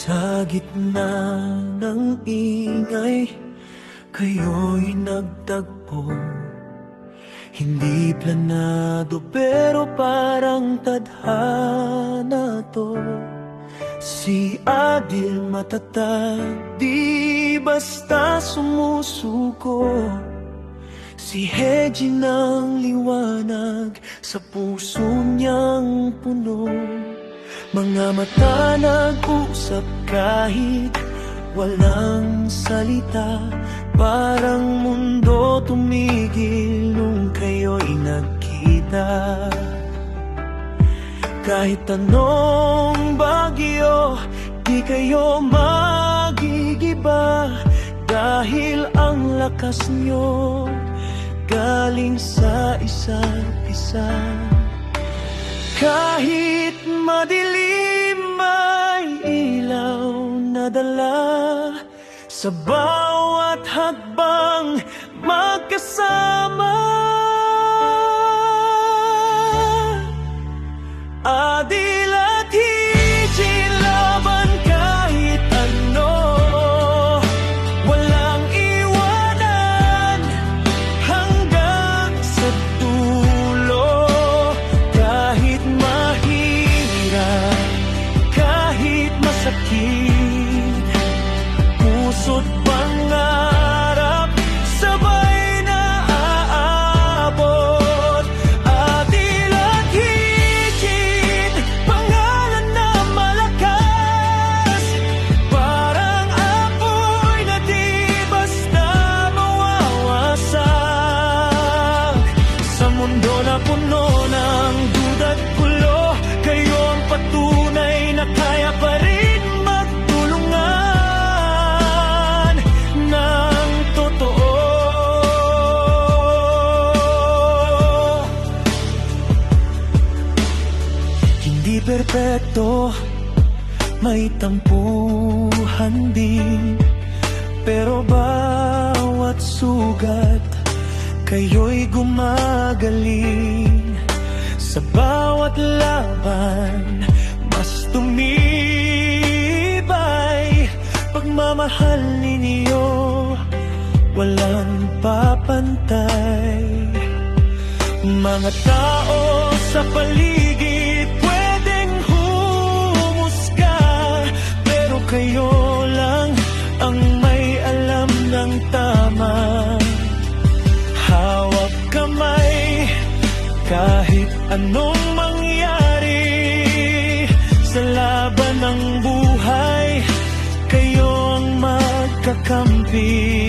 Sa gitna ng ingay, kayo'y nagtagpo. Hindi planado pero parang tadhana to. Si Adil matatag, di basta sumusuko. Si Heji ng liwanag, sa puso niyang puno. Mga mata nag-usap kahit walang salita. Parang mundo tumigil nung kayo'y nagkita. Kahit anong bagyo, di kayo magigiba. Dahil ang lakas nyo galing sa isa't isa. Kahit madilim, may ilaw na dala. Sa bawat hakbang magkasama. Adil at Heji, laban kahit ano. Walang iwanan hanggang sa dulo. Kahit mahirap, kahit masakit, puso't pangarap sabay na aabot. Adil at higit, pangalan na malakas. Parang apoy na di basta mawawasak. Sa mundo na puno ng duda't gulo, kayo ang patunay na kaya pa rin magtulungan ng totoo. Hindi perpekto, may tampuhan din. Pero bawat sugat, kayo'y gumagaling. Sa bawat laban, mas tumibay. Pagmamahal ninyo, walang papantay. Mga tao sa paligid pwedeng humusga, pero kayo lang ang may alam ng tama. Hawak kamay, kahit anong mangyari. Sa laban ng buhay, kayo ang magkakampi.